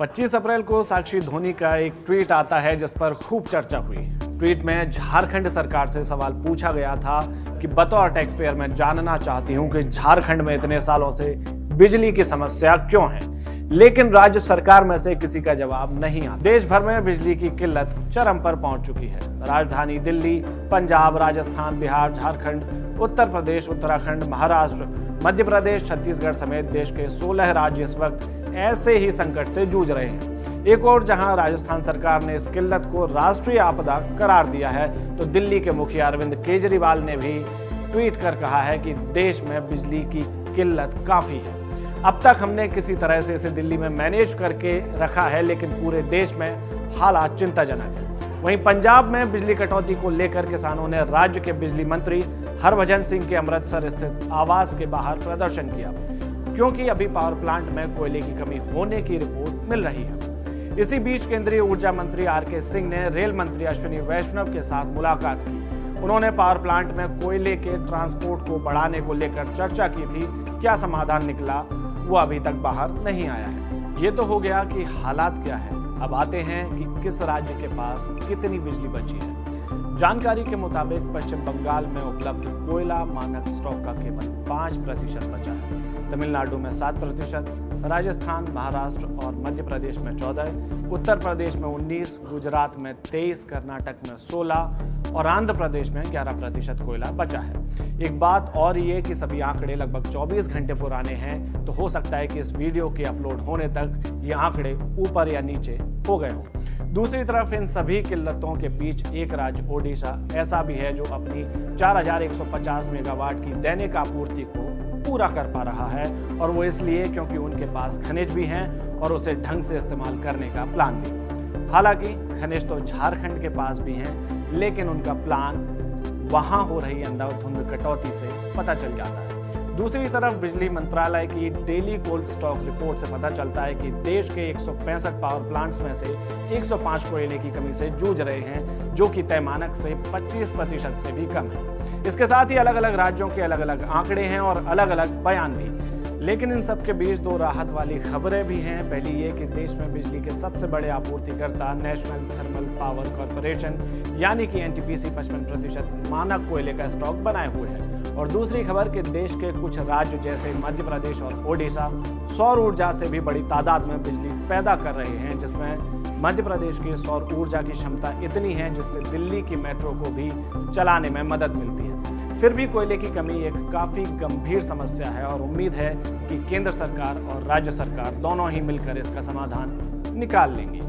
25 अप्रैल को साक्षी धोनी का एक ट्वीट आता है जिस पर खूब चर्चा हुई। ट्वीट में झारखंड सरकार से सवाल पूछा गया था कि बतौर टैक्स पेयर मैं जानना चाहती हूं कि झारखंड में इतने सालों से बिजली की समस्या क्यों है, लेकिन राज्य सरकार में से किसी का जवाब नहीं आता। देश भर में बिजली की किल्लत चरम पर पहुंच चुकी है। राजधानी दिल्ली, पंजाब, राजस्थान, बिहार, झारखंड, उत्तर प्रदेश, उत्तराखंड, महाराष्ट्र, मध्य प्रदेश, छत्तीसगढ़ समेत देश के 16 राज्य इस वक्त ऐसे ही संकट से जूझ रहे हैं। एक और जहां राजस्थान सरकार ने इस किल्लत को राष्ट्रीय आपदा करार दिया है, तो दिल्ली के मुखिया अरविंद केजरीवाल ने भी ट्वीट कर कहा है कि देश में बिजली की किल्लत काफी है। अब तक हमने किसी तरह से इसे दिल्ली में मैनेज करके रखा है, लेकिन पूरे देश में हालात चिंताजनक है। वहीं पंजाब में बिजली कटौती को लेकर किसानों ने राज्य के बिजली मंत्री हरभजन सिंह के अमृतसर स्थित आवास के बाहर प्रदर्शन किया, क्योंकि अभी पावर प्लांट में कोयले की कमी होने की रिपोर्ट मिल रही है। इसी बीच केंद्रीय ऊर्जा मंत्री आर.के. सिंह ने रेल मंत्री अश्विनी वैष्णव के साथ मुलाकात की। उन्होंने पावर प्लांट में कोयले के ट्रांसपोर्ट को बढ़ाने को लेकर चर्चा की थी। क्या समाधान निकला, वो अभी तक बाहर नहीं आया है। ये तो हो गया कि हालात क्या है। अब आते हैं कि किस राज्य के पास कितनी बिजली बची है। जानकारी के मुताबिक पश्चिम बंगाल में उपलब्ध कोयला मानक स्टॉक का केवल 5% बचा है। तमिलनाडु में 7%, राजस्थान, महाराष्ट्र और मध्य प्रदेश में 14%, उत्तर प्रदेश में 19%, गुजरात में 23%, कर्नाटक में 16% और आंध्र प्रदेश में 11% कोयला बचा है। एक बात और ये कि सभी आंकड़े लगभग 24 घंटे पुराने हैं, तो हो सकता है कि इस वीडियो के अपलोड होने तक ये आंकड़े ऊपर या नीचे हो गए हों। दूसरी तरफ इन सभी किल्लतों के बीच एक राज्य ओडिशा ऐसा भी है जो अपनी 4150 मेगावाट की दैनिक आपूर्ति को पूरा कर पा रहा है, और वो इसलिए क्योंकि उनके पास खनिज भी हैं और उसे ढंग से इस्तेमाल करने का प्लान भी। हालांकि खनिज तो झारखंड के पास भी हैं, लेकिन उनका प्लान वहां हो रही अंधाधुंध कटौती से पता चल जाता है। दूसरी तरफ बिजली मंत्रालय की डेली कोल्ड स्टॉक रिपोर्ट से पता चलता है कि देश के 165 पावर प्लांट्स में से 105 कोयले की कमी से जूझ रहे हैं, जो कि तय मानक से 25% से भी कम है। इसके साथ ही अलग अलग राज्यों के अलग अलग आंकड़े हैं और अलग अलग बयान भी, लेकिन इन सब के बीच दो राहत वाली खबरें भी हैं। पहली ये कि देश में बिजली के सबसे बड़े आपूर्तिकर्ता नेशनल थर्मल पावर कॉर्पोरेशन यानी कि एनटीपीसी 55% मानक कोयले का स्टॉक बनाए हुए है। और दूसरी खबर कि देश के कुछ राज्य जैसे मध्य प्रदेश और ओडिशा सौर ऊर्जा से भी बड़ी तादाद में बिजली पैदा कर रहे हैं, जिसमें मध्य प्रदेश की सौर ऊर्जा की क्षमता इतनी है जिससे दिल्ली की मेट्रो को भी चलाने में मदद मिलती है। फिर भी कोयले की कमी एक काफ़ी गंभीर समस्या है और उम्मीद है कि केंद्र सरकार और राज्य सरकार दोनों ही मिलकर इसका समाधान निकाल लेंगी।